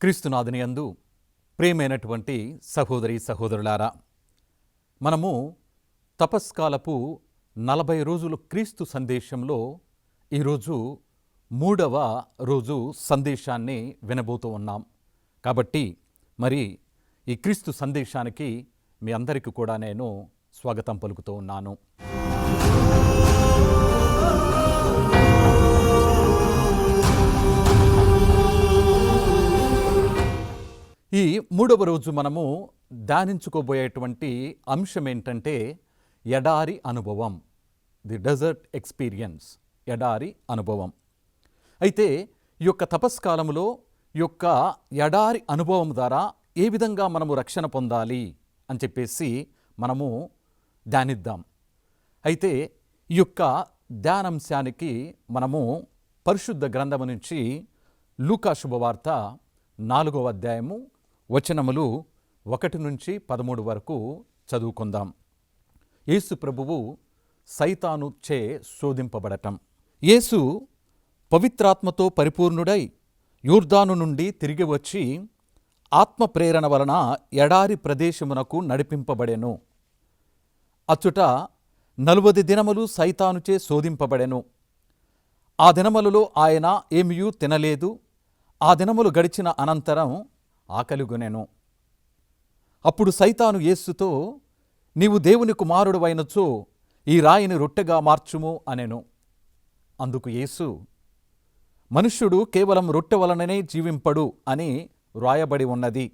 క్రీస్తునాథుని యందు ప్రియమైనటువంటి సహోదరి సహోదరులారా, మనము తపస్కాలపు 40 రోజులు క్రీస్తు సందేశంలో ఈరోజు 3వ రోజు సందేశాన్ని వినబోతూ ఉన్నాం. కాబట్టి మరి ఈ క్రీస్తు సందేశానికి మీ అందరికీ కూడా నేను స్వాగతం పలుకుతూ ఉన్నాను. ఈ 3వ రోజు మనము ధ్యానించుకోబోయేటువంటి అంశం ఏంటంటే ఎడారి అనుభవం, ది డెజర్ట్ ఎక్స్పీరియన్స్, ఎడారి అనుభవం. అయితే ఈ యొక్క తపస్కాలంలో ఈ యొక్క ఎడారి అనుభవం ద్వారా ఏ విధంగా మనము రక్షణ పొందాలి అని చెప్పేసి మనము ధ్యానిద్దాం. అయితే ఈ యొక్క ధ్యానాంశానికి మనము పరిశుద్ధ గ్రంథము నుంచి లూకా శుభవార్త 4వ అధ్యాయము వచనములు 1 నుంచి 13 వరకు చదువుకుందాం. యేసు ప్రభువు సైతాను చే శోధింపబడటం. యేసు పవిత్రాత్మతో పరిపూర్ణుడై యోర్దాను నుండి తిరిగి వచ్చి ఆత్మ ప్రేరణ వలన ఎడారి ప్రదేశమునకు నడిపింపబడెను. అచ్చుట 40 దినములు సైతానుచే శోధింపబడెను. ఆ దినములలో ఆయన ఏమియూ తినలేదు. ఆ దినములు గడిచిన అనంతరం ఆకలిగొనెను. అప్పుడు సైతాను యేసుతో, నీవు దేవుని కుమారుడవైనచో ఈ రాయిని రొట్టెగా మార్చుము అనెను. అందుకు యేసు, మనుష్యుడు కేవలం రొట్టె వలననే జీవింపడు అని వ్రాయబడి ఉన్నది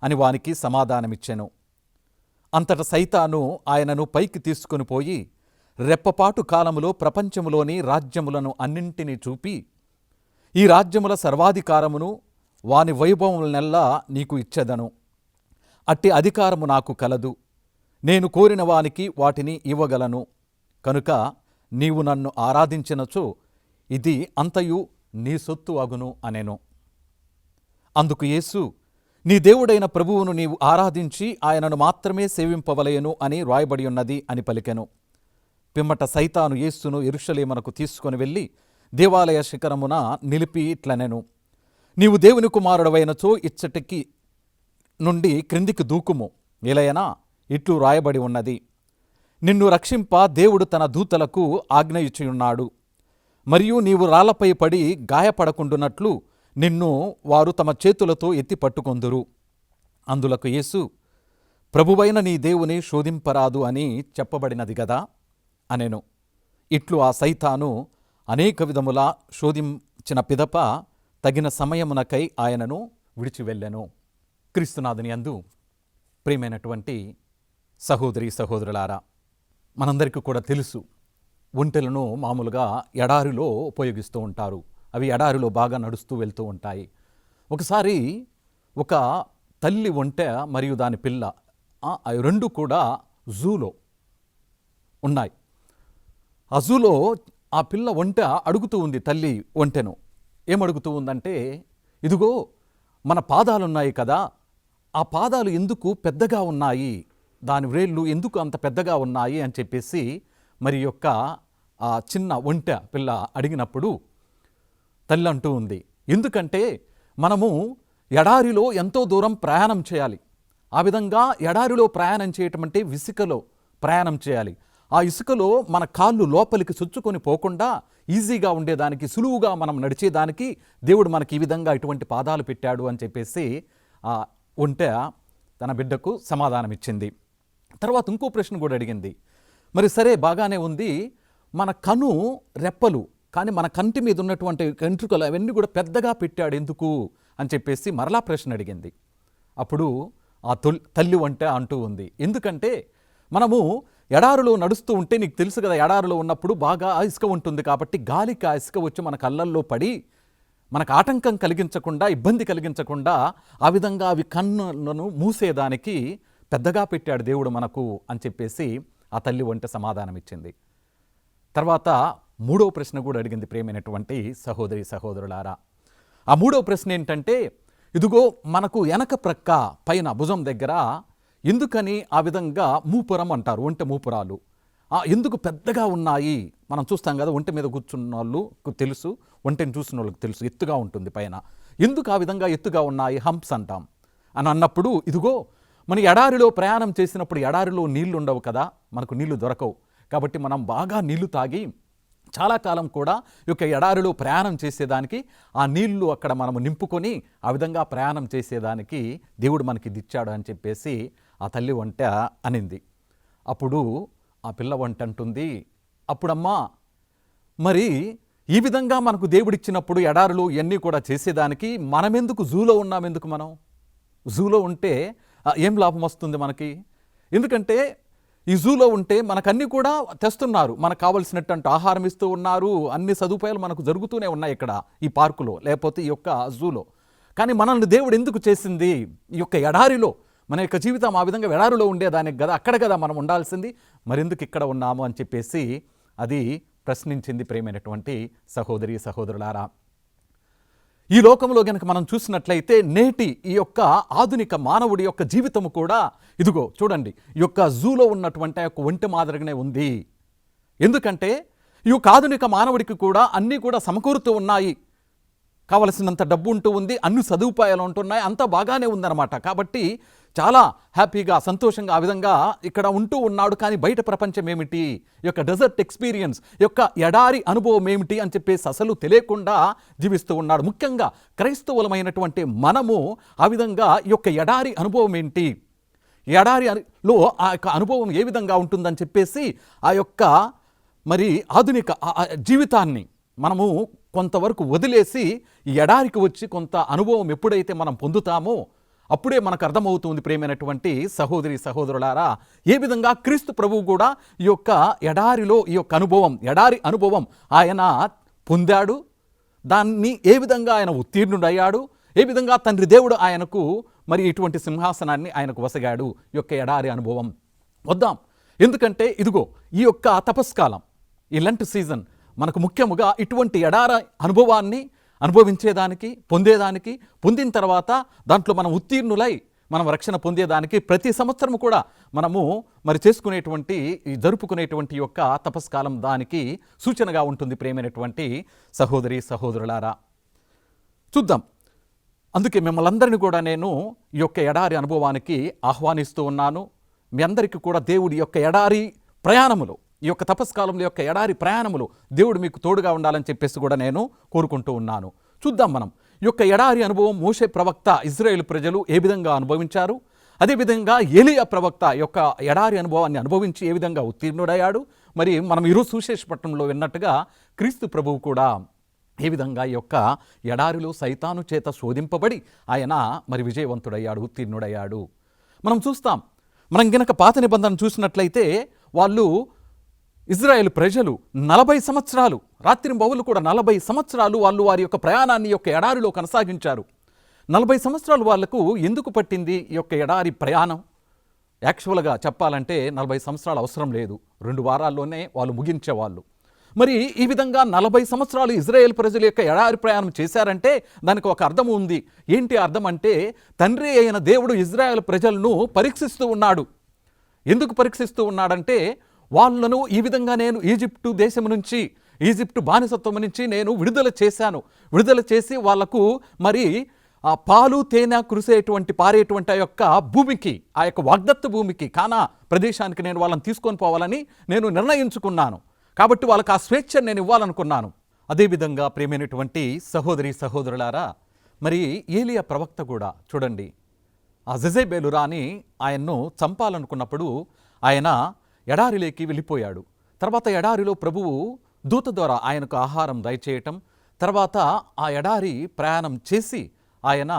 అని వానికి సమాధానమిచ్చెను. అంతట సైతాను ఆయనను పైకి తీసుకొని పోయి రెప్పపాటు కాలములో ప్రపంచములోని రాజ్యములను అన్నింటినీ చూపి, ఈ రాజ్యముల సర్వాధికారమును వాని వైభవములనెల్లా నీకు ఇచ్చెదను. అట్టి అధికారము నాకు కలదు. నేను కోరిన వానికి వాటిని ఇవ్వగలను. కనుక నీవు నన్ను ఆరాధించినచో ఇది అంతయు నీ సొత్తు అగును అనెను. అందుకు యేసు, నీ దేవుడైన ప్రభువును నీవు ఆరాధించి ఆయనను మాత్రమే సేవింపవలయను అని వ్రాయబడి ఉన్నది అని పలికెను. పిమ్మట సైతాను యేసును యెరూషలేమునకు తీసుకొని వెళ్ళి దేవాలయ శిఖరమున నిలిపి ఇట్లనెను, నీవు దేవుని కుమారుడవైనచో ఇచ్చటికి నుండి క్రిందికి దూకుము. ఇలయనా ఇట్లు రాయబడి ఉన్నది, నిన్ను రక్షింప దేవుడు తన దూతలకు ఆజ్ఞ ఇచ్చియున్నాడు. మరియు నీవు రాళ్లపై పడి గాయపడకుండునట్లు నిన్ను వారు తమ చేతులతో ఎత్తి పట్టుకొందురు. అందులకు యేసు, ప్రభువైన నీ దేవుని శోధింపరాదు అని చెప్పబడినది గదా అనెను. ఇట్లు ఆ సైతాను అనేక విధముల శోధించిన పిదప తగిన సమయమునకై ఆయనను విడిచి వెళ్ళెను. క్రీస్తునాథుని యందు ప్రియమైనటువంటి సహోదరి సహోదరులారా, మనందరికీ కూడా తెలుసు, ఒంటెలను మామూలుగా ఎడారిలో ఉపయోగిస్తూ ఉంటారు. అవి ఎడారిలో బాగా నడుస్తూ వెళ్తూ ఉంటాయి. ఒకసారి ఒక తల్లి ఒంటె మరియు దాని పిల్ల, అవి రెండు కూడా జూలో ఉన్నాయి. ఆ జూలో ఆ పిల్ల ఒంటె అడుగుతూ ఉంది తల్లి ఒంటెను. ఏమడుగుతూ ఉందంటే, ఇదిగో మన పాదాలున్నాయి కదా, ఆ పాదాలు ఎందుకు పెద్దగా ఉన్నాయి, దాని వ్రేళ్ళు ఎందుకు అంత పెద్దగా ఉన్నాయి అని చెప్పేసి మరి యొక్క ఆ చిన్న ఒంటె పిల్ల అడిగినప్పుడు తల్లి అంటూ ఉంది, ఎందుకంటే మనము ఎడారిలో ఎంతో దూరం ప్రయాణం చేయాలి. ఆ విధంగా ఎడారిలో ప్రయాణం చేయటం అంటే ఇసుకలో ప్రయాణం చేయాలి. ఆ ఇసుకలో మన కాళ్ళు లోపలికి చొచ్చుకొని పోకుండా ఈజీగా ఉండేదానికి, సులువుగా మనం నడిచేదానికి దేవుడు మనకి ఈ విధంగా ఇటువంటి పాదాలు పెట్టాడు అని చెప్పేసి ఆ ఒంటె తన బిడ్డకు సమాధానం ఇచ్చింది. తర్వాత ఇంకో ప్రశ్న కూడా అడిగింది, మరి సరే బాగానే ఉంది, మన కను రెప్పలు కానీ మన కంటి మీద ఉన్నటువంటి వెంట్రుకలు అవన్నీ కూడా పెద్దగా పెట్టాడు ఎందుకు అని చెప్పేసి మరలా ప్రశ్న అడిగింది. అప్పుడు ఆ తల్లి ఒంటె అంటూ ఉంది, ఎందుకంటే మనము ఎడారిలో నడుస్తూ ఉంటే నీకు తెలుసు కదా, ఎడారిలో ఉన్నప్పుడు బాగా ఇసుక ఉంటుంది కాబట్టి గాలికి ఆ ఇసుక వచ్చి మన కళ్ళల్లో పడి మనకు ఆటంకం కలిగించకుండా, ఇబ్బంది కలిగించకుండా ఆ విధంగా అవి కన్నులను మూసేదానికి పెద్దగా పెట్టాడు దేవుడు మనకు అని చెప్పేసి ఆ తల్లి ఒంటె సమాధానం ఇచ్చింది. తర్వాత 3వ ప్రశ్న కూడా అడిగింది ప్రియమైనటువంటి సహోదరి సహోదరులారా. ఆ 3వ ప్రశ్న ఏంటంటే, ఇదిగో మనకు వెనక ప్రక్క పైన భుజం దగ్గర ఎందుకని ఆ విధంగా మూపురం అంటారు, ఒంటె మూపురాలు ఎందుకు పెద్దగా ఉన్నాయి? మనం చూస్తాం కదా, ఒంటె మీద కూర్చున్న వాళ్ళకు తెలుసు, ఒంటెని చూసిన వాళ్ళకి తెలుసు, ఎత్తుగా ఉంటుంది పైన. ఎందుకు ఆ విధంగా ఎత్తుగా ఉన్నాయి, హంప్స్ అంటాం అని అన్నప్పుడు, ఇదిగో మన ఎడారిలో ప్రయాణం చేసినప్పుడు ఎడారిలో నీళ్లు ఉండవు కదా, మనకు నీళ్లు దొరకవు. కాబట్టి మనం బాగా నీళ్లు తాగి చాలా కాలం కూడా ఈ యొక్క ఎడారిలో ప్రయాణం చేసేదానికి ఆ నీళ్లు అక్కడ మనము నింపుకొని ఆ విధంగా ప్రయాణం చేసేదానికి దేవుడు మనకి ఇచ్చాడు అని చెప్పేసి ఆ తల్లి వంట అనింది. అప్పుడు ఆ పిల్ల వంట అంటుంది, అప్పుడమ్మా మరి ఈ విధంగా మనకు దేవుడిచ్చినప్పుడు ఎడారులు ఇవన్నీ కూడా చేసేదానికి మనమెందుకు జూలో ఉన్నామెందుకు? మనం జూలో ఉంటే ఏం లాభం వస్తుంది మనకి? ఎందుకంటే ఈ జూలో ఉంటే మనకన్నీ కూడా తెస్తున్నారు, మనకు కావలసినటువంటి ఆహారం ఇస్తూ ఉన్నారు, అన్ని సదుపాయాలు మనకు జరుగుతూనే ఉన్నాయి ఇక్కడ ఈ పార్కులో, లేకపోతే ఈ యొక్క జూలో. కానీ మనల్ని దేవుడు ఎందుకు చేసింది ఈ యొక్క ఎడారిలో? మన యొక్క జీవితం ఆ విధంగా ఎడారిలో ఉండేదానికి కదా, అక్కడ కదా మనం ఉండాల్సింది, మరెందుకు ఇక్కడ ఉన్నాము అని చెప్పేసి అది ప్రశ్నించింది. ప్రేమైనటువంటి సహోదరి సహోదరులారా, ఈ లోకంలో గనక మనం చూసినట్లయితే నేటి ఈ యొక్క ఆధునిక మానవుడి యొక్క జీవితము కూడా ఇదిగో చూడండి ఈ యొక్క జూలో ఉన్నటువంటి ఆ యొక్క ఒంటె మాదిరిగానే ఉంది. ఎందుకంటే ఈ యొక్క ఆధునిక మానవుడికి కూడా అన్నీ కూడా సమకూరుతూ ఉన్నాయి, కావలసినంత డబ్బు ఉంటూ ఉంది, అన్ని సదుపాయాలు ఉంటున్నాయి, అంతా బాగానే ఉందన్నమాట. కాబట్టి చాలా హ్యాపీగా సంతోషంగా ఆ విధంగా ఇక్కడ ఉంటూ ఉన్నాడు. కానీ బయట ప్రపంచం ఏమిటి, ఈ యొక్క డెజర్ట్ ఎక్స్పీరియన్స్, ఈ యొక్క ఎడారి అనుభవం ఏమిటి అని చెప్పేసి అసలు తెలియకుండా జీవిస్తూ ఉన్నాడు. ముఖ్యంగా క్రైస్తవులమైనటువంటి మనము ఆ విధంగా ఈ యొక్క ఎడారి అనుభవం ఏంటి, ఎడారిలో ఆ యొక్క అనుభవం ఏ విధంగా ఉంటుందని చెప్పేసి ఆ యొక్క మరి ఆధునిక జీవితాన్ని మనము కొంతవరకు వదిలేసి ఈ ఎడారికి వచ్చి కొంత అనుభవం ఎప్పుడైతే మనం పొందుతామో అప్పుడే మనకు అర్థమవుతుంది. ప్రేమైనటువంటి సహోదరి సహోదరులారా, ఏ విధంగా క్రీస్తు ప్రభువు కూడా ఈ యొక్క ఎడారిలో ఈ యొక్క అనుభవం, ఎడారి అనుభవం ఆయన పొందాడు, దాన్ని ఏ విధంగా ఆయన ఉత్తీర్ణుడయ్యాడు, ఏ విధంగా తండ్రి దేవుడు ఆయనకు మరి ఇటువంటి సింహాసనాన్ని ఆయనకు వసగాడు. ఈ యొక్క ఎడారి అనుభవం వద్దాం. ఎందుకంటే ఇదిగో ఈ యొక్క తపస్కాలం, ఈ లెంట్ సీజన్ మనకు ముఖ్యముగా ఇటువంటి ఎడార అనుభవాన్ని అనుభవించేదానికి, పొందేదానికి, పొందిన తర్వాత దాంట్లో మనం ఉత్తీర్ణులై మనం రక్షణ పొందేదానికి ప్రతి సంవత్సరం కూడా మనము మరి చేసుకునేటువంటి జరుపుకునేటువంటి యొక్క తపస్కాలం దానికి సూచనగా ఉంటుంది. ప్రేమైనటువంటి సహోదరి సహోదరులారా, చూద్దాం. అందుకే మిమ్మల్ని అందరినీ కూడా నేను ఈ యొక్క ఎడారి అనుభవానికి ఆహ్వానిస్తూ ఉన్నాను. మీ అందరికీ కూడా దేవుడి యొక్క ఎడారి ప్రయాణములు, ఈ యొక్క తపస్కాలంలో యొక్క ఎడారి ప్రయాణములు దేవుడు మీకు తోడుగా ఉండాలని చెప్పేసి కూడా నేను కోరుకుంటూ ఉన్నాను. చూద్దాం మనం ఈ యొక్క ఎడారి అనుభవం మోషే ప్రవక్త, ఇజ్రాయేల్ ప్రజలు ఏ విధంగా అనుభవించారు, అదేవిధంగా ఏలియా ప్రవక్త యొక్క ఎడారి అనుభవాన్ని అనుభవించి ఏ విధంగా ఉత్తీర్ణుడయ్యాడు. మరి మనం ఈరోజు సువిశేషపట్నంలో విన్నట్టుగా క్రీస్తు ప్రభువు కూడా ఏ విధంగా ఈ యొక్క ఎడారిలో సైతాను చేత శోధింపబడి ఆయన మరి విజయవంతుడయ్యాడు, ఉత్తీర్ణుడయ్యాడు మనం చూస్తాం. మనం గనక పాత నిబంధన చూసినట్లయితే వాళ్ళు ఇజ్రాయేల్ ప్రజలు 40 సంవత్సరాలు రాత్రింబవళ్ళు కూడా 40 సంవత్సరాలు వాళ్ళు వారి యొక్క ప్రయాణాన్ని యొక్క ఎడారిలో కొనసాగించారు. 40 సంవత్సరాలు వాళ్లకు ఎందుకు పట్టింది ఈ యొక్క ఎడారి ప్రయాణం? యాక్చువల్గా చెప్పాలంటే 40 సంవత్సరాలు అవసరం లేదు, 2 వారాల్లోనే వాళ్ళు ముగించేవాళ్ళు. మరి ఈ విధంగా 40 సంవత్సరాలు ఇజ్రాయేల్ ప్రజల యొక్క ఎడారి ప్రయాణం చేశారంటే దానికి ఒక అర్థం ఉంది. ఏంటి అర్థం అంటే, తండ్రి అయిన దేవుడు ఇజ్రాయేల్ ప్రజలను పరీక్షిస్తూ ఉన్నాడు. ఎందుకు పరీక్షిస్తూ ఉన్నాడంటే, వాళ్ళను ఈ విధంగా నేను ఈజిప్టు దేశం నుంచి, ఈజిప్టు బానిసత్వం నుంచి నేను విడుదల చేశాను. విడుదల చేసి వాళ్లకు మరి ఆ పాలు తేనె కురిసేటువంటి పారేటువంటి ఆ యొక్క భూమికి, ఆ యొక్క వాగ్దత్త భూమికి, కానా ప్రదేశానికి నేను వాళ్ళని తీసుకొని పోవాలని నేను నిర్ణయించుకున్నాను. కాబట్టి వాళ్ళకి ఆ స్వేచ్ఛను నేను ఇవ్వాలనుకున్నాను. అదేవిధంగా ప్రేమైనటువంటి సహోదరి సహోదరులారా, మరి ఏలియా ప్రవక్త కూడా చూడండి, ఆ జెజెబేలు రాణి ఆయన్ను చంపాలనుకున్నప్పుడు ఆయన ఎడారిలోకి వెళ్ళిపోయాడు. తర్వాత ఎడారిలో ప్రభువు దూత ద్వారా ఆయనకు ఆహారం దయచేయటం, తర్వాత ఆ ఎడారి ప్రయాణం చేసి ఆయన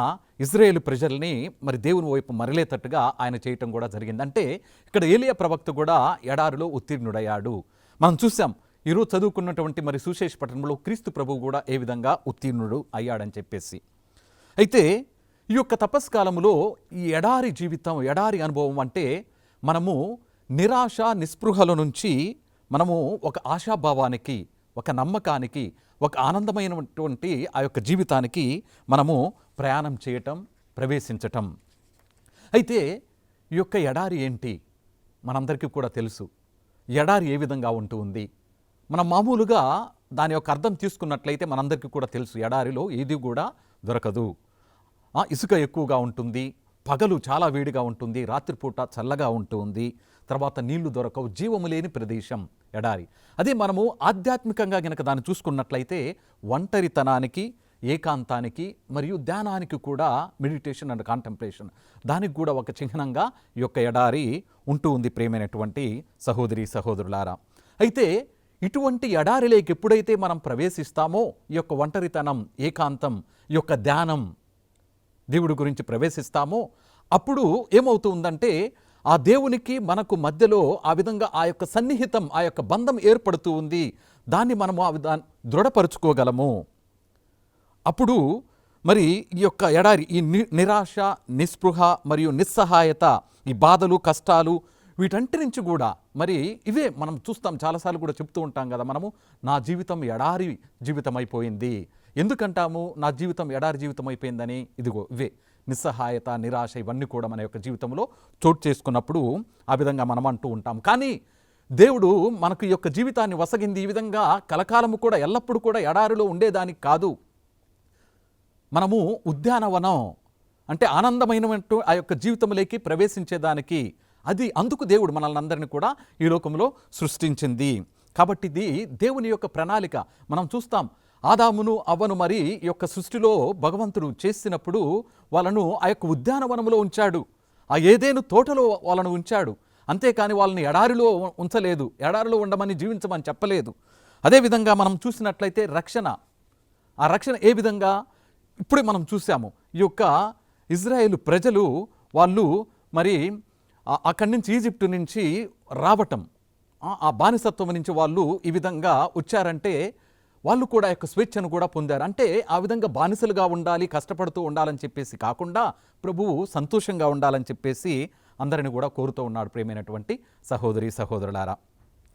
ఇజ్రాయేలు ప్రజల్ని మరి దేవుని వైపు మరలేటట్టుగా ఆయన చేయటం కూడా జరిగింది. అంటే ఇక్కడ ఏలియా ప్రవక్త కూడా ఎడారిలో ఉత్తీర్ణుడయ్యాడు. మనం చూసాం ఈరోజు చదువుకున్నటువంటి మరి సువిశేషపట్నంలో క్రీస్తు ప్రభువు కూడా ఏ విధంగా ఉత్తీర్ణుడు అయ్యాడని చెప్పేసి. అయితే ఈ యొక్క తపస్కాలంలో ఈ ఎడారి జీవితం, ఎడారి అనుభవం అంటే మనము నిరాశ నిస్పృహల నుంచి మనము ఒక ఆశాభావానికి, ఒక నమ్మకానికి, ఒక ఆనందమైనటువంటి ఆ యొక్క జీవితానికి మనము ప్రయాణం చేయటం, ప్రవేశించటం. అయితే ఈ యొక్క ఎడారి ఏంటి మనందరికీ కూడా తెలుసు. ఎడారి ఏ విధంగా ఉంటుంది, మనం మామూలుగా దాని యొక్క అర్థం తీసుకున్నట్లయితే మనందరికీ కూడా తెలుసు. ఎడారిలో ఏది కూడా దొరకదు. ఇసుక ఎక్కువగా ఉంటుంది, పగలు చాలా వేడిగా ఉంటుంది, రాత్రిపూట చల్లగా ఉంటుంది, తర్వాత నీళ్లు దొరకవు, జీవము లేని ప్రదేశం ఎడారి. అదే మనము ఆధ్యాత్మికంగా గనక దాన్ని చూసుకున్నట్లయితే ఒంటరితనానికి, ఏకాంతానికి మరియు ధ్యానానికి కూడా మెడిటేషన్ అండ్ కాంటెంప్లేషన్ దానికి కూడా ఒక చిహ్నంగా ఈ యొక్క ఎడారి ఉంటూ ఉంది ప్రియమైనటువంటి సహోదరి సహోదరులారా. అయితే ఇటువంటి ఎడారిలోకి ఎప్పుడైతే మనం ప్రవేశిస్తామో ఈ యొక్క ఒంటరితనం, ఏకాంతం, ఈ యొక్క ధ్యానం, దేవుడి గురించి ప్రవేశిస్తామో అప్పుడు ఏమవుతుందంటే ఆ దేవునికి మనకు మధ్యలో ఆ విధంగా ఆ యొక్క సన్నిహితం, ఆ యొక్క బంధం ఏర్పడుతూ ఉంది. దాన్ని మనము దృఢపరుచుకోగలము. అప్పుడు మరి ఈ యొక్క ఎడారి, ఈ నిరాశ, నిస్పృహ మరియు నిస్సహాయత, ఈ బాధలు, కష్టాలు, వీటంటి నుంచి కూడా మరి ఇవే మనం చూస్తాం, చాలాసార్లు కూడా చెప్తూ ఉంటాం కదా మనము, నా జీవితం ఎడారి జీవితం అయిపోయింది. ఎందుకంటాము నా జీవితం ఎడారి జీవితం అయిపోయిందని? ఇదిగో ఇవే నిస్సహాయత, నిరాశ, ఇవన్నీ కూడా మన యొక్క జీవితంలో చోటు చేసుకున్నప్పుడు ఆ విధంగా మనం అంటూ ఉంటాం. కానీ దేవుడు మనకు ఈ యొక్క జీవితాన్ని వసగింది ఈ విధంగా కలకాలము కూడా ఎల్లప్పుడూ కూడా ఎడారిలో ఉండేదానికి కాదు. మనము ఉద్యానవనం అంటే ఆనందమైనటువంటి ఆ యొక్క జీవితంలోకి ప్రవేశించేదానికి, అది అందుకు దేవుడు మనల్ని అందరినీ కూడా ఈ లోకంలో సృష్టించింది. కాబట్టి ఇది దేవుని యొక్క ప్రణాళిక. మనం చూస్తాం, ఆదామును అవ్వను మరి ఈ యొక్క సృష్టిలో భగవంతుడు చేసినప్పుడు వాళ్ళను ఆ యొక్క ఉద్యానవనంలో ఉంచాడు, ఆ ఏదేను తోటలో వాళ్ళను ఉంచాడు. అంతేకాని వాళ్ళని ఎడారిలో ఉంచలేదు, ఎడారిలో ఉండమని జీవించమని చెప్పలేదు. అదేవిధంగా మనం చూసినట్లయితే రక్షణ, ఆ రక్షణ ఏ విధంగా ఇప్పుడే మనం చూసాము. ఈ యొక్క ఇజ్రాయేలు ప్రజలు వాళ్ళు మరి అక్కడి నుంచి ఈజిప్టు నుంచి రావటం, ఆ బానిసత్వం నుంచి వాళ్ళు ఈ విధంగా వచ్చారంటే వాళ్ళు కూడా యొక్క స్వేచ్ఛను కూడా పొందారు. అంటే ఆ విధంగా బానిసలుగా ఉండాలి, కష్టపడుతూ ఉండాలని చెప్పేసి కాకుండా ప్రభువు సంతోషంగా ఉండాలని చెప్పేసి అందరిని కూడా కోరుతూ ఉన్నాడు ప్రియమైనటువంటి సహోదరి సహోదరులారా.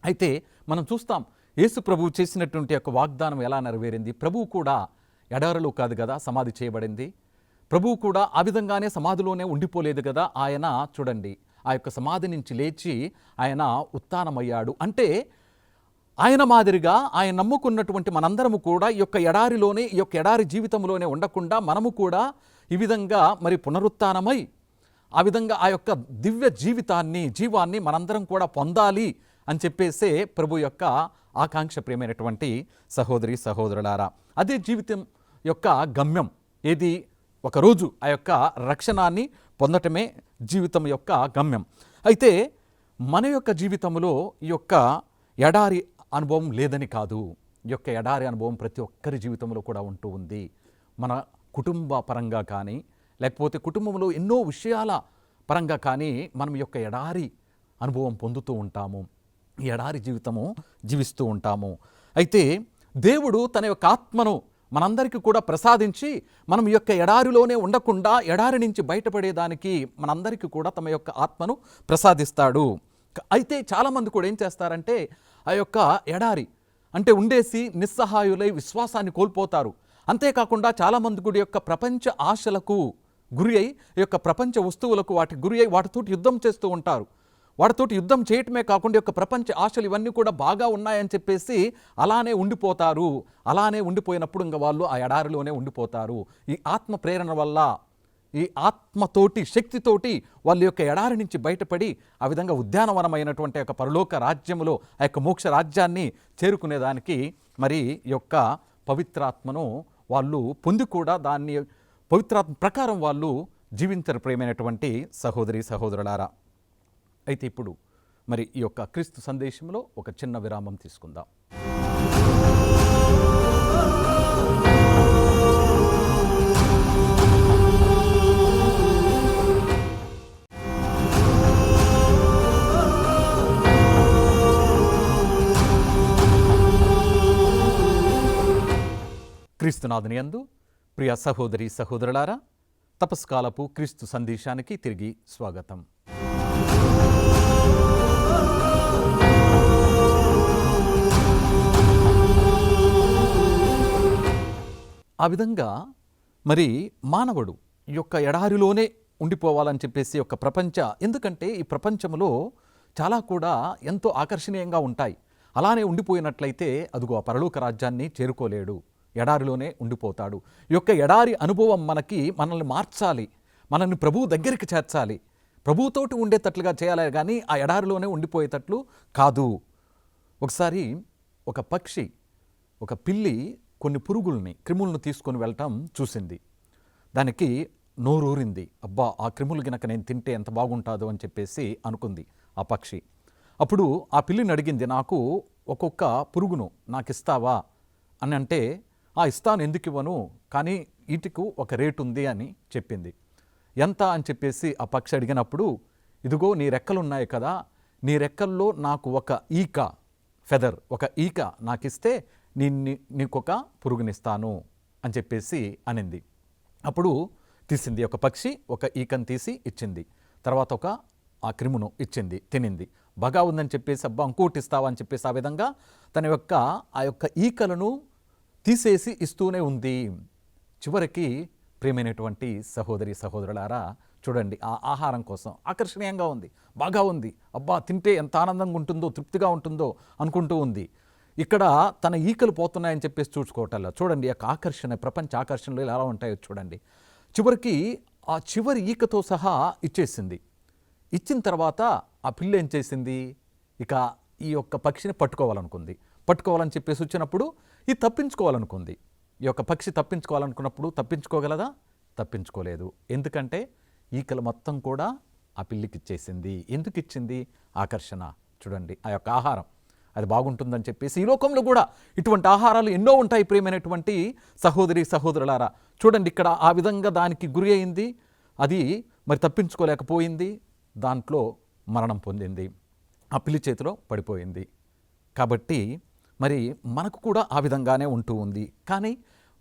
అయితే మనం చూస్తాం యేసు ప్రభువు చేసినటువంటి యొక్క వాగ్దానం ఎలా నెరవేరింది. ప్రభువు కూడా ఎడారిలో కాదు కదా సమాధి చేయబడింది. ప్రభువు కూడా ఆ విధంగానే సమాధిలోనే ఉండిపోలేదు కదా. ఆయన చూడండి ఆ యొక్క సమాధి నుంచి లేచి ఆయన ఉత్థానమయ్యాడు. అంటే ఆయన మాదిరిగా ఆయన నమ్ముకున్నటువంటి మనందరము కూడా ఈ యొక్క ఎడారిలోనే, ఈ యొక్క ఎడారి జీవితంలోనే ఉండకుండా మనము కూడా ఈ విధంగా మరి పునరుత్థానమై ఆ విధంగా ఆ యొక్క దివ్య జీవాన్ని మనందరం కూడా పొందాలి అని చెప్పేసే ప్రభు యొక్క ఆకాంక్ష ప్రియమైనటువంటి సహోదరి సహోదరులారా. అదే జీవితం యొక్క గమ్యం. ఏది? ఒకరోజు ఆ యొక్క రక్షణాన్ని పొందటమే జీవితం యొక్క గమ్యం. అయితే మన యొక్క జీవితంలో ఈ యొక్క ఎడారి అనుభవం లేదని కాదు. ఈ యొక్క ఎడారి అనుభవం ప్రతి ఒక్కరి జీవితంలో కూడా ఉంటూ ఉంది. మన కుటుంబ పరంగా కానీ, లేకపోతే కుటుంబంలో ఎన్నో విషయాల పరంగా కానీ మనం ఈ యొక్క ఎడారి అనుభవం పొందుతూ ఉంటాము, ఈ ఎడారి జీవితము జీవిస్తూ ఉంటాము. అయితే దేవుడు తన యొక్క ఆత్మను మనందరికీ కూడా ప్రసాదించి మనం ఈ యొక్క ఎడారిలోనే ఉండకుండా ఎడారి నుంచి బయటపడేదానికి మనందరికీ కూడా తమ యొక్క ఆత్మను ప్రసాదిస్తాడు. అయితే చాలామంది కూడా ఏం చేస్తారంటే ఆ యొక్క ఎడారి అంటే ఉండేసి నిస్సహాయులై విశ్వాసాన్ని కోల్పోతారు. అంతేకాకుండా చాలామంది కూడా యొక్క ప్రపంచ ఆశలకు గురి అయి, ఈ యొక్క ప్రపంచ వస్తువులకు వాటికి గురి అయి వాటితోటి యుద్ధం చేస్తూ ఉంటారు. వాటితోటి యుద్ధం చేయటమే కాకుండా యొక్క ప్రపంచ ఆశలు ఇవన్నీ కూడా బాగా ఉన్నాయని చెప్పేసి అలానే ఉండిపోతారు. అలానే ఉండిపోయినప్పుడు ఇంకా వాళ్ళు ఆ ఎడారిలోనే ఉండిపోతారు. ఈ ఆత్మ ప్రేరణ వల్ల, ఈ ఆత్మతోటి, శక్తితోటి వాళ్ళ యొక్క ఎడారి నుంచి బయటపడి ఆ విధంగా ఉద్యానవనమైనటువంటి యొక్క పరలోక రాజ్యములో ఆ యొక్క మోక్ష రాజ్యాన్ని చేరుకునేదానికి మరి యొక్క పవిత్రాత్మను వాళ్ళు పొంది కూడా దాన్ని పవిత్రాత్మ ప్రకారం వాళ్ళు జీవించరు ప్రియమైనటువంటి సహోదరి సహోదరులారా. అయితే ఇప్పుడు మరి ఈ యొక్క క్రీస్తు సందేశంలో ఒక చిన్న విరామం తీసుకుందాం. క్రీస్తునాథుని యందు ప్రియ సహోదరి సహోదరులారా, తపస్కాలపు క్రీస్తు సందేశానికి తిరిగి స్వాగతం. ఆ విధంగా మరి మానవుడు ఈ యొక్క ఎడారిలోనే ఉండిపోవాలని చెప్పేసి ఒక ఎందుకంటే ఈ ప్రపంచంలో చాలా కూడా ఎంతో ఆకర్షణీయంగా ఉంటాయి. అలానే ఉండిపోయినట్లయితే అదిగో ఆ పరలోక రాజ్యాన్ని చేరుకోలేడు. ఎడారిలోనే ఉండిపోతాడు. ఈ యొక్క ఎడారి అనుభవం మనల్ని మార్చాలి, మనల్ని ప్రభువు దగ్గరికి చేర్చాలి, ప్రభువుతోటి ఉండేటట్లుగా చేయాలి, కానీ ఆ ఎడారిలోనే ఉండిపోయేటట్లు కాదు. ఒకసారి ఒక పక్షి, ఒక పిల్లి కొన్ని క్రిములను తీసుకొని వెళ్ళటం చూసింది. దానికి నోరూరింది. అబ్బా, ఆ క్రిములు గినక నేను తింటే ఎంత బాగుంటుందో అని చెప్పేసి అనుకుంది ఆ పక్షి. అప్పుడు ఆ పిల్లిని అడిగింది, నాకు ఒక్కొక్క పురుగును నాకు ఇస్తావా అని అంటే, ఇస్తాను, ఎందుకు ఇవ్వను, కానీ వీటికి ఒక రేటు ఉంది అని చెప్పింది. ఎంత అని చెప్పేసి ఆ పక్షి అడిగినప్పుడు, ఇదిగో నీ రెక్కలు ఉన్నాయి కదా, నీ రెక్కల్లో నాకు ఒక ఫెదర్, ఒక ఈక నాకు ఇస్తే నీకొక పురుగునిస్తాను అని చెప్పేసి అనింది. అప్పుడు తీసింది, ఒక పక్షి ఒక ఈకను తీసి ఇచ్చింది. తర్వాత ఆ క్రిమును ఇచ్చింది, తినింది. బాగా ఉందని చెప్పేసి, అబ్బా ఇంకోటి ఇస్తావా అని చెప్పేసి ఆ విధంగా ఆ యొక్క ఈకలను తీసేసి ఇస్తూనే ఉంది. చివరికి ప్రియమైనటువంటి సహోదరి సహోదరులారా, చూడండి, ఆ ఆహారం కోసం ఆకర్షణీయంగా ఉంది, బాగా ఉంది, అబ్బా తింటే ఎంత ఆనందంగా ఉంటుందో, తృప్తిగా ఉంటుందో అనుకుంటూ ఉంది. ఇక్కడ తన ఈకలు పోతున్నాయని చెప్పేసి చూసుకోవటంలో చూడండి, యొక్క ఆకర్షణ, ప్రపంచ ఆకర్షణలు ఎలా ఉంటాయో చూడండి. చివరికి ఆ చివరి ఈకతో సహా ఇచ్చేసింది. ఇచ్చిన తర్వాత ఆ పిల్ల ఏం చేసింది, ఇక ఈ యొక్క పక్షిని పట్టుకోవాలని చెప్పేసి వచ్చినప్పుడు ఇది తప్పించుకోవాలనుకుంది. ఈ యొక్క పక్షి తప్పించుకోవాలనుకున్నప్పుడు తప్పించుకోగలదా? తప్పించుకోలేదు. ఎందుకంటే ఈకలు మొత్తం కూడా ఆ పిల్లికి ఇచ్చేసింది. ఎందుకు ఇచ్చింది? ఆకర్షణ. చూడండి, ఆ యొక్క ఆహారం అది బాగుంటుందని చెప్పేసి. ఈ లోకంలో కూడా ఇటువంటి ఆహారాలు ఎన్నో ఉంటాయి ప్రియమైనటువంటి సహోదరి సహోదరులారా. చూడండి, ఇక్కడ ఆ విధంగా దానికి గురి అయింది, అది మరి తప్పించుకోలేకపోయింది, దాంట్లో మరణం పొందింది, ఆ పిల్లి చేతిలో పడిపోయింది. కాబట్టి మరి మనకు కూడా ఆ విధంగానే ఉంటూ ఉంది. కానీ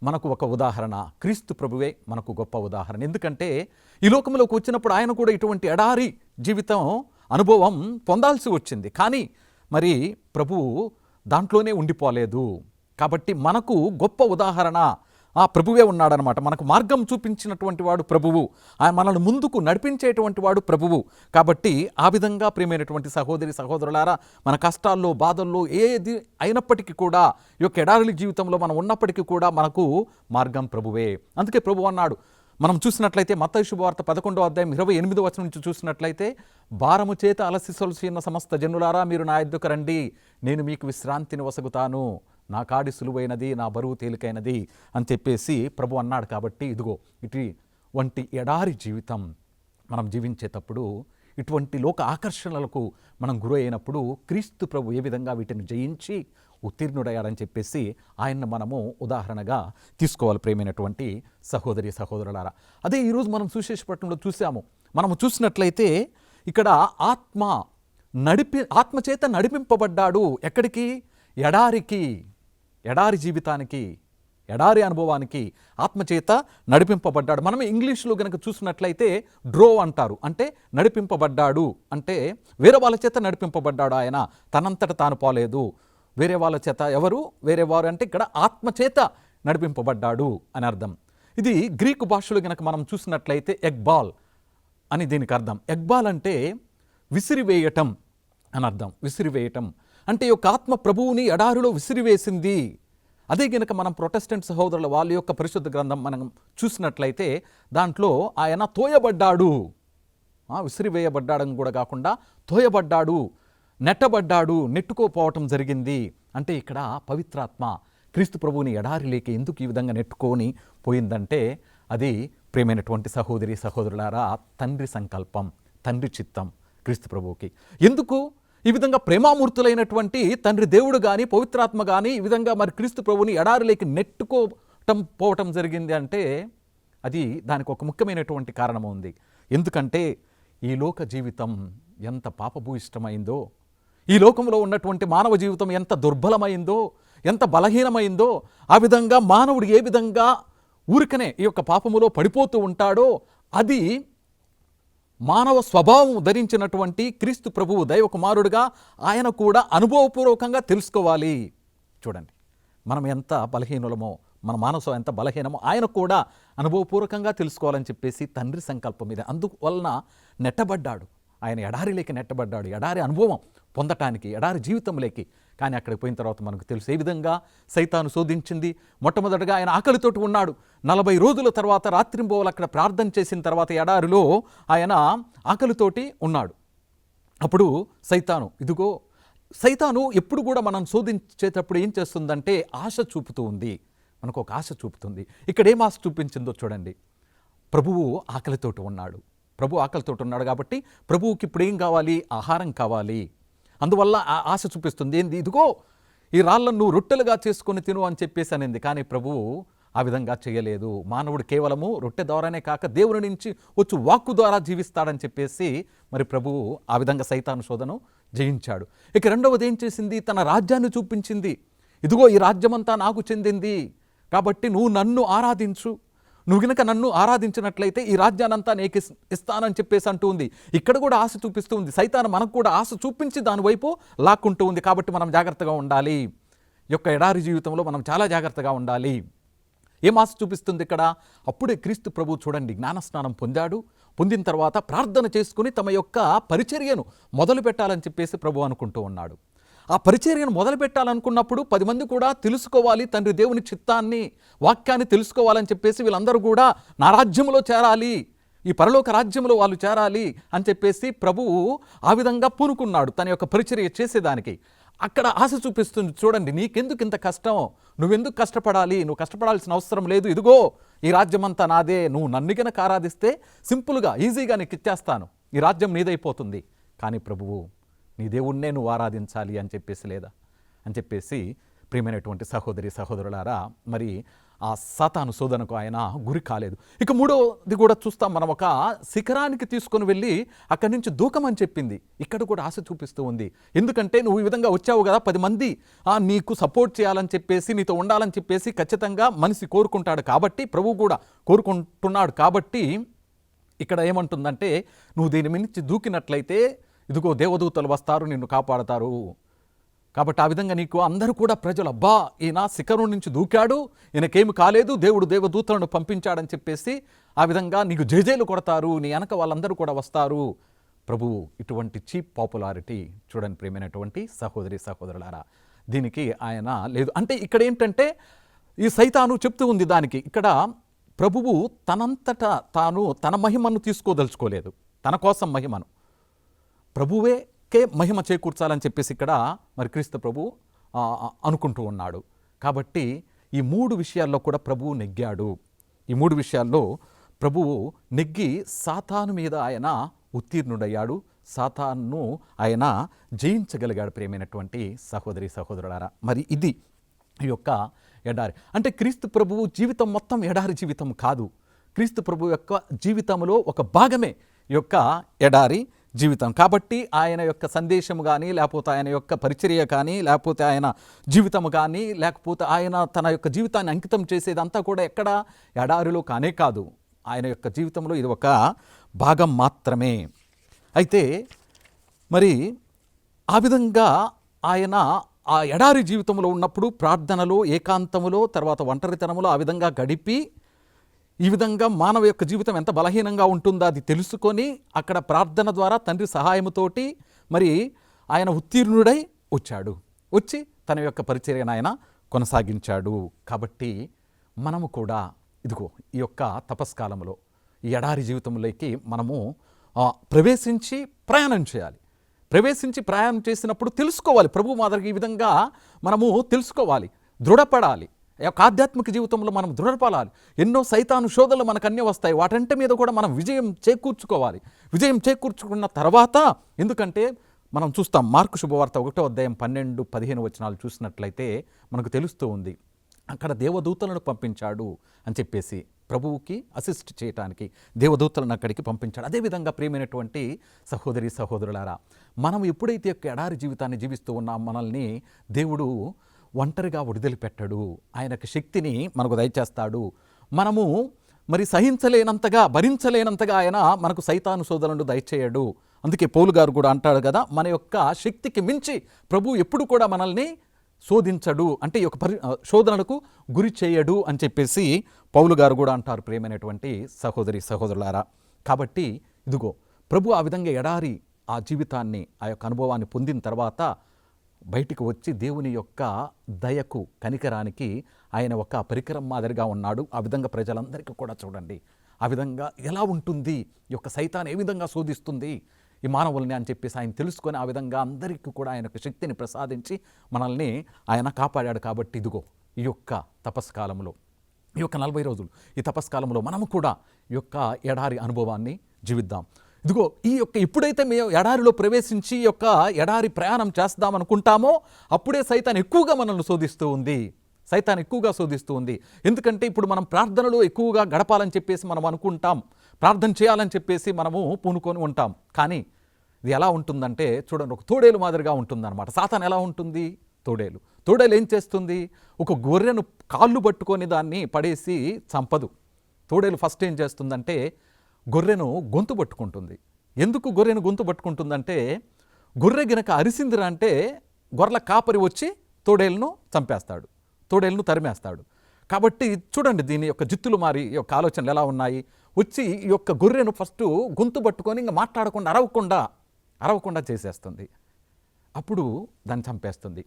మనకు ఒక ఉదాహరణ, క్రీస్తు ప్రభువే మనకు గొప్ప ఉదాహరణ. ఎందుకంటే ఈ లోకంలోకి వచ్చినప్పుడు ఆయన కూడా ఇటువంటి ఎడారి జీవితం అనుభవం పొందాల్సి వచ్చింది. కానీ మరి ప్రభువు దాంట్లోనే ఉండిపోలేదు. కాబట్టి మనకు గొప్ప ఉదాహరణ ఆ ప్రభువే ఉన్నాడనమాట. మనకు మార్గం చూపించినటువంటి వాడు ప్రభువు, ఆయన మనల్ని ముందుకు నడిపించేటువంటి వాడు ప్రభువు. కాబట్టి ఆ విధంగా ప్రియమైనటువంటి సహోదరి సహోదరులారా, మన కష్టాల్లో బాధల్లో ఏది అయినప్పటికీ కూడా, ఈ యొక్క ఎడారి జీవితంలో మనం ఉన్నప్పటికీ కూడా మనకు మార్గం ప్రభువే. అందుకే ప్రభువు అన్నాడు, మనం చూసినట్లయితే మత్తయి శుభవార్త 11వ అధ్యాయం 28వ వచనం నుంచి చూసినట్లయితే, భారము చేత అలసి సొలసిన సమస్త జనులారా మీరు నా యొద్దకు రండి, నేను మీకు విశ్రాంతిని వసగుతాను, నా కాడి సులువైనది, నా బరువు తేలికైనది అని చెప్పేసి ప్రభు అన్నాడు. కాబట్టి ఇదిగో ఇటువంటి ఎడారి జీవితం మనం జీవించేటప్పుడు, ఇటువంటి లోక ఆకర్షణలకు మనం గురి అయినప్పుడు క్రీస్తు ప్రభు ఏ విధంగా వీటిని జయించి ఉత్తీర్ణుడయ్యాడని చెప్పేసి ఆయన్ని మనము ఉదాహరణగా తీసుకోవాలి ప్రియమైనటువంటి సహోదరి సహోదరులారా. అదే ఈరోజు మనం సువిశేషపట్నంలో చూసాము. మనము చూసినట్లయితే ఇక్కడ ఆత్మచేత నడిపింపబడ్డాడు. ఎక్కడికి? ఎడారికి, ఎడారి జీవితానికి, ఎడారి అనుభవానికి ఆత్మచేత నడిపింపబడ్డాడు. మనం ఇంగ్లీష్లో కనుక చూసినట్లయితే డ్రోవ్ అంటారు, అంటే నడిపింపబడ్డాడు అంటే వేరే వాళ్ళ చేత నడిపింపబడ్డాడు. ఆయన తనంతట తాను పోలేదు, వేరే వాళ్ళ చేత. ఎవరు వేరే వారు అంటే ఇక్కడ ఆత్మచేత నడిపింపబడ్డాడు అని అర్థం. ఇది గ్రీకు భాషలో కనుక మనం చూసినట్లయితే ఎగ్బాల్ అని దీనికి అర్థం. ఎగ్బాల్ అంటే విసిరివేయటం అని అర్థం. విసిరివేయటం అంటే ఈ యొక్క ఆత్మ ప్రభువుని ఎడారిలో విసిరివేసింది. అదే గనుక మనం ప్రొటెస్టెంట్ సహోదరుల వాళ్ళ యొక్క పరిశుద్ధ గ్రంథం మనం చూసినట్లయితే దాంట్లో ఆయన తోయబడ్డాడు, విసిరివేయబడ్డాడని కూడా కాకుండా తోయబడ్డాడు, నెట్టబడ్డాడు, నెట్టుకోపోవటం జరిగింది. అంటే ఇక్కడ పవిత్రాత్మ క్రీస్తు ప్రభువుని ఎడారిలోకి ఎందుకు ఈ విధంగా నెట్టుకొని పోయిందంటే, అది ప్రియమైనటువంటి సహోదరి సహోదరులారా, తండ్రి సంకల్పం, తండ్రి చిత్తం క్రీస్తు ప్రభువుకి. ఎందుకు ఈ విధంగా ప్రేమామూర్తులైనటువంటి తండ్రి దేవుడు కానీ పవిత్రాత్మ కానీ ఈ విధంగా మరి క్రీస్తు ప్రభువుని ఎడారిలోకి పోవటం జరిగింది అంటే, అది దానికి ఒక ముఖ్యమైనటువంటి కారణం ఉంది. ఎందుకంటే ఈ లోక జీవితం ఎంత పాపభూయిష్టమైందో, ఈ లోకంలో ఉన్నటువంటి మానవ జీవితం ఎంత దుర్బలమైందో, ఎంత బలహీనమైందో, ఆ విధంగా మానవుడు ఏ విధంగా ఊరికనే ఈ యొక్క పాపములో పడిపోతూ ఉంటాడో, అది మానవ స్వభావం ధరించినటువంటి క్రీస్తు ప్రభువు దైవకుమారుడుగా ఆయన కూడా అనుభవపూర్వకంగా తెలుసుకోవాలి. చూడండి, మనం ఎంత బలహీనులమో, మన మనసు ఎంత బలహీనమో ఆయన కూడా అనుభవపూర్వకంగా తెలుసుకోవాలని చెప్పేసి తండ్రి సంకల్పం మీద అందువలన నెట్టబడ్డాడు. ఆయన ఎడారిలోకి నెట్టబడ్డాడు, ఎడారి అనుభవం పొందటానికి, ఎడారి జీవితంలోకి. కానీ అక్కడికి పోయిన తర్వాత మనకు తెలుసు ఏ విధంగా సైతాను శోధించింది. మొట్టమొదటగా ఆయన ఆకలితోటి ఉన్నాడు. 40 రోజుల తర్వాత రాత్రింబవలు అక్కడ ప్రార్థన చేసిన తర్వాత ఎడారిలో ఆయన ఆకలితోటి ఉన్నాడు. అప్పుడు సైతాను ఎప్పుడు కూడా మనం శోధించేటప్పుడు ఏం చేస్తుందంటే ఆశ చూపుతూ ఉంది. మనకు ఒక ఆశ చూపుతుంది. ఇక్కడ ఏం ఆశ చూపించిందో చూడండి. ప్రభువు ఆకలితోటి ఉన్నాడు కాబట్టి ప్రభువుకి ఇప్పుడు ఏం కావాలి? ఆహారం కావాలి. అందువల్ల ఆ ఆశ చూపిస్తుంది. ఏంది? ఇదిగో ఈ రాళ్ళను నువ్వు రొట్టెలుగా చేసుకొని తిను అని చెప్పేసి అనింది. కానీ ప్రభువు ఆ విధంగా చేయలేదు. మానవుడు కేవలము రొట్టె ద్వారానే కాక దేవుని నుంచి వచ్చు వాక్కు ద్వారా జీవిస్తాడని చెప్పేసి మరి ప్రభువు ఆ విధంగా సైతాను శోధను జయించాడు. ఇక రెండవది ఏం చేసింది? తన రాజ్యాన్ని చూపించింది. ఇదిగో ఈ రాజ్యమంతా నాకు చెందింది కాబట్టి నువ్వు నన్ను ఆరాధించు, నువ్వు గనక నన్ను ఆరాధించినట్లయితే ఈ రాజ్యానంతా నీకు ఇస్తానని చెప్పేసి అంటూ ఉంది. ఇక్కడ కూడా ఆశ చూపిస్తూ ఉంది. సైతాను మనకు కూడా ఆశ చూపించి దాని వైపు లాక్కుంటూ ఉంది. కాబట్టి మనం జాగ్రత్తగా ఉండాలి. ఈ యొక్క ఎడారి జీవితంలో మనం చాలా జాగ్రత్తగా ఉండాలి. ఏం ఆశ చూపిస్తుంది ఇక్కడ? అప్పుడే క్రీస్తు ప్రభు చూడండి జ్ఞానస్నానం పొందిన తర్వాత ప్రార్థన చేసుకుని తమ యొక్క పరిచర్యను మొదలు పెట్టాలని చెప్పేసి ప్రభు అనుకుంటూ ఉన్నాడు. ఆ పరిచర్యను మొదలు పెట్టాలనుకున్నప్పుడు 10 మంది కూడా తెలుసుకోవాలి, తండ్రి దేవుని చిత్తాన్ని, వాక్యాన్ని తెలుసుకోవాలని చెప్పేసి వీళ్ళందరూ కూడా నా రాజ్యంలో చేరాలి, ఈ పరలోక రాజ్యంలో వాళ్ళు చేరాలి అని చెప్పేసి ప్రభువు ఆ విధంగా పూనుకున్నాడు తన యొక్క పరిచర్య చేసేదానికి. అక్కడ ఆశ చూపిస్తుంది. చూడండి, నీకెందుకు ఇంత కష్టం, నువ్వెందుకు కష్టపడాలి, నువ్వు కష్టపడాల్సిన అవసరం లేదు, ఇదిగో ఈ రాజ్యమంతా నాదే, నువ్వు నన్ను గనక ఆరాధిస్తే సింపుల్గా ఈజీగా నీకు ఇచ్చేస్తాను, ఈ రాజ్యం నీదైపోతుంది. కానీ ప్రభువు నీ దేవుణ్ణే నువ్వు ఆరాధించాలి అని చెప్పేసి ప్రియమైనటువంటి సహోదరి సహోదరులారా, మరి ఆ సాతాను శోధనకు ఆయన గురి కాలేదు. ఇక మూడోది కూడా చూస్తాం మనం. ఒక శిఖరానికి తీసుకొని వెళ్ళి అక్కడి నుంచి దూకమని చెప్పింది. ఇక్కడ కూడా ఆశ చూపిస్తూ ఉంది. ఎందుకంటే నువ్వు ఈ విధంగా వచ్చావు కదా, 10 మంది నీకు సపోర్ట్ చేయాలని చెప్పేసి, నీతో ఉండాలని చెప్పేసి ఖచ్చితంగా మనిషి కోరుకుంటాడు. కాబట్టి ప్రభువు కూడా కోరుకుంటున్నాడు. కాబట్టి ఇక్కడ ఏమంటుందంటే, నువ్వు దీని మించి దూకినట్లయితే ఇదిగో దేవదూతలు వస్తారు, నిన్ను కాపాడతారు. కాబట్టి ఆ విధంగా నీకు అందరూ కూడా ప్రజలు, అబ్బా ఈయన శిఖరం నుంచి దూకాడు, ఈయనకేమి కాలేదు, దేవుడు దేవదూతలను పంపించాడని చెప్పేసి ఆ విధంగా నీకు జేజేలు కొడతారు, నీ వెనక వాళ్ళందరూ కూడా వస్తారు. ప్రభువు ఇటువంటి చీప్ పాపులారిటీ చూడండి ప్రియమైనటువంటి సహోదరి సహోదరులారా, దీనికి ఆయన లేదు. అంటే ఇక్కడ ఏంటంటే ఈ సైతాను చెప్తూ ఉంది దానికి. ఇక్కడ ప్రభువు తనంతటా తాను తన మహిమను తీసుకోదలుచుకోలేదు, తన కోసం మహిమను ప్రభువేకే మహిమ చేకూర్చాలని చెప్పేసి ఇక్కడ మరి క్రీస్తు ప్రభు అనుకుంటూ ఉన్నాడు. కాబట్టి ఈ 3 విషయాల్లో కూడా ప్రభువు నెగ్గాడు. ఈ 3 విషయాల్లో ప్రభువు నెగ్గి సాతాను మీద ఆయన ఉత్తీర్ణుడయ్యాడు, సాతాను ఆయన జయించగలిగాడు. ప్రియమైనటువంటి సహోదరి సహోదరులారా, మరి ఇది ఈ యొక్క ఎడారి. అంటే క్రీస్తు ప్రభువు జీవితం మొత్తం ఎడారి జీవితం కాదు. క్రీస్తు ప్రభు యొక్క జీవితంలో ఒక భాగమే ఈ యొక్క ఎడారి జీవితం. కాబట్టి ఆయన యొక్క సందేశము కానీ, లేకపోతే ఆయన యొక్క పరిచర్య కానీ, లేకపోతే ఆయన జీవితము కానీ, లేకపోతే ఆయన తన యొక్క జీవితాన్ని అంకితం చేసేదంతా కూడా ఎక్కడ ఎడారిలో కానే కాదు. ఆయన యొక్క జీవితంలో ఇది ఒక భాగం మాత్రమే. అయితే మరి ఆ విధంగా ఆయన ఆ ఎడారి జీవితంలో ఉన్నప్పుడు ప్రార్థనలో, ఏకాంతములో, తర్వాత ఒంటరితనములో ఆ విధంగా గడిపి, ఈ విధంగా మానవ యొక్క జీవితం ఎంత బలహీనంగా ఉంటుందో అది తెలుసుకొని అక్కడ ప్రార్థన ద్వారా తండ్రి సహాయముతోటి మరి ఆయన ఉత్తీర్ణుడై వచ్చి తన యొక్క పరిచర్యను ఆయన కొనసాగించాడు. కాబట్టి మనము కూడా ఇదిగో ఈ యొక్క తపస్కాలంలో ఈ ఎడారి జీవితంలోకి మనము ప్రవేశించి ప్రయాణం చేయాలి. ప్రవేశించి ప్రయాణం చేసినప్పుడు తెలుసుకోవాలి, ప్రభు మాదిరిగా ఈ విధంగా మనము తెలుసుకోవాలి, దృఢపడాలి. యొక్క ఆధ్యాత్మిక జీవితంలో మనం దృఢపడాలి. ఎన్నో సైతాను శోధనలు మనకు అన్నీ వస్తాయి, వాటంటి మీద కూడా మనం విజయం చేకూర్చుకోవాలి. విజయం చేకూర్చుకున్న తర్వాత, ఎందుకంటే మనం చూస్తాం మార్కు శుభవార్త 1వ అధ్యాయం 12-15 వచనాలు చూసినట్లయితే మనకు తెలుస్తూ ఉంది. అక్కడ దేవదూతలను పంపించాడు అని చెప్పేసి, ప్రభువుకి అసిస్ట్ చేయడానికి దేవదూతలను అక్కడికి పంపించాడు. అదేవిధంగా ప్రియమైనటువంటి సహోదరి సహోదరులారా, మనం ఎప్పుడైతే యొక్క ఎడారి జీవితాన్ని జీవిస్తూ ఉన్నాం, మనల్ని దేవుడు ఒంటరిగా వదిలిపెట్టడు, ఆయనకు శక్తిని మనకు దయచేస్తాడు. మనము మరి సహించలేనంతగా, భరించలేనంతగా ఆయన మనకు సైతాను శోధనలు దయచేయడు. అందుకే పౌలు గారు కూడా అంటాడు కదా, మన యొక్క శక్తికి మించి ప్రభు ఎప్పుడు కూడా మనల్ని శోధించడు, అంటే ఈ యొక్క శోధనలకు గురి చేయడు అని చెప్పేసి పౌలు గారు కూడా అంటారు. ప్రియమైనటువంటి సహోదరి సహోదరులారా, కాబట్టి ఇదిగో ప్రభు ఆ విధంగా ఎడారి ఆ జీవితాన్ని, ఆ యొక్క అనుభవాన్ని పొందిన తర్వాత బయటికి వచ్చి దేవుని యొక్క దయకు, కనికరానికి ఆయన ఒక పరికరం మాదిరిగా ఉన్నాడు. ఆ విధంగా ప్రజలందరికీ కూడా చూడండి, ఆ విధంగా ఎలా ఉంటుంది, ఈ యొక్క సైతాన్ ఏ విధంగా శోధిస్తుంది ఈ మానవుల్ని అని చెప్పేసి ఆయన తెలుసుకొని ఆ విధంగా అందరికీ కూడా ఆయన యొక్క శక్తిని ప్రసాదించి మనల్ని ఆయన కాపాడాడు. కాబట్టి ఇదిగో ఈ యొక్క తపస్కాలంలో, ఈ యొక్క 40 రోజులు ఈ తపస్కాలంలో మనము కూడా ఈ యొక్క ఎడారి అనుభవాన్ని జీవిద్దాం. ఇదిగో ఈ యొక్క ఎప్పుడైతే మేము ఎడారిలో ప్రవేశించి ఈ యొక్క ఎడారి ప్రయాణం చేస్తామనుకుంటామో అప్పుడే సైతాన్ ఎక్కువగా మనల్ని శోధిస్తూ ఉంది. సైతాన్ ఎక్కువగా శోధిస్తూ ఉంది. ఎందుకంటే ఇప్పుడు మనం ప్రార్థనలో ఎక్కువగా గడపాలని చెప్పేసి మనం అనుకుంటాం, ప్రార్థన చేయాలని చెప్పేసి మనము పూనుకొని ఉంటాం. కానీ ఇది ఎలా ఉంటుందంటే చూడండి, ఒక తోడేలు మాదిరిగా ఉంటుందన్నమాట. సాతాన్ ఎలా ఉంటుంది? తోడేలు ఏం చేస్తుంది? ఒక గొర్రెను కాళ్ళు పట్టుకొని దాన్ని పడేసి చంపదు. తోడేలు ఫస్ట్ ఏం చేస్తుందంటే గొర్రెను గొంతు పట్టుకుంటుంది. ఎందుకు గొర్రెను గొంతు పట్టుకుంటుందంటే గొర్రె గినక అరిసిందిరా అంటే గొర్రెల కాపరి వచ్చి తోడేలును చంపేస్తాడు, తోడేలును తరిమేస్తాడు. కాబట్టి చూడండి దీని యొక్క జిత్తులు మారి ఈ యొక్క ఆలోచనలు ఎలా ఉన్నాయి. వచ్చి ఈ యొక్క గొర్రెను ఫస్ట్ గొంతు పట్టుకొని ఇంకా మాట్లాడకుండా అరవకుండా చేసేస్తుంది. అప్పుడు దాన్ని చంపేస్తుంది.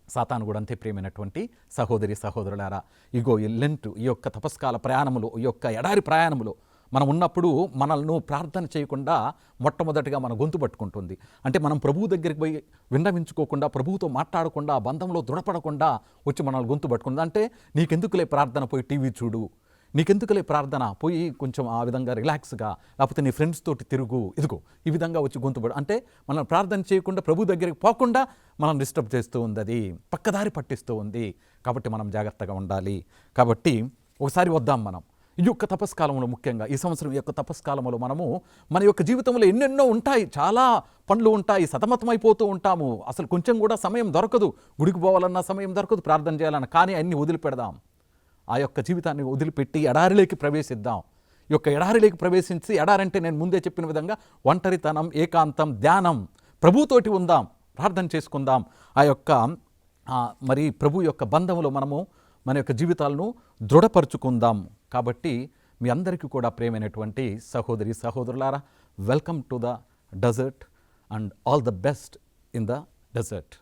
సాతాను కూడా అంతే. ప్రియమైనటువంటి సహోదరి సహోదరులారా, ఇగో ఈ లెంట్, ఈ యొక్క తపస్కాల ప్రయాణములో, ఈ యొక్క ఎడారి ప్రయాణములో మనం ఉన్నప్పుడు మనల్ని ప్రార్థన చేయకుండా మొట్టమొదటిగా మన గొంతు పట్టుకుంటుంది. అంటే మనం ప్రభువు దగ్గరికి పోయి విన్నవించుకోకుండా, ప్రభువుతో మాట్లాడకుండా, బంధంలో దృఢపడకుండా వచ్చి మనల్ని గొంతు పట్టుకుంది. అంటే నీకెందుకులే ప్రార్థన, పోయి టీవీ చూడు, నీకెందుకులే ప్రార్థన, పోయి కొంచెం ఆ విధంగా రిలాక్స్గా, లేకపోతే నీ ఫ్రెండ్స్ తోటి తిరుగు, ఇదిగో ఈ విధంగా వచ్చి గొంతుపడు. అంటే మనం ప్రార్థన చేయకుండా, ప్రభు దగ్గరికి పోకుండా మనం డిస్టర్బ్ చేస్తూ ఉంది, అది పక్కదారి పట్టిస్తూ ఉంది. కాబట్టి మనం జాగ్రత్తగా ఉండాలి. కాబట్టి ఒకసారి వద్దాం మనం ఈ యొక్క తపస్కాలంలో, ముఖ్యంగా ఈ సంవత్సరం ఈ యొక్క తపస్కాలంలో మనము మన యొక్క జీవితంలో ఎన్నెన్నో ఉంటాయి, చాలా పనులు ఉంటాయి, సతమతమైపోతూ ఉంటాము. అసలు కొంచెం కూడా సమయం దొరకదు, గుడికి పోవాలన్నా సమయం దొరకదు, ప్రార్థన చేయాలన్నా. కానీ అన్నీ వదిలిపెడదాం, ఆ యొక్క జీవితాన్ని వదిలిపెట్టి ఎడారిలోకి ప్రవేశిద్దాం. ఈ యొక్క ఎడారిలోకి ప్రవేశించి, ఎడారంటే నేను ముందే చెప్పిన విధంగా ఒంటరితనం, ఏకాంతం, ధ్యానం, ప్రభుతోటి ఉందాం, ప్రార్థన చేసుకుందాం. ఆ యొక్క మరి ప్రభు యొక్క బంధంలో మనము మన యొక్క జీవితాలను దృఢపరుచుకుందాం. కాబట్టి మీ అందరికీ కూడా ప్రియమైనటువంటి సహోదరి సహోదరులారా, welcome to the desert and all the best in the desert.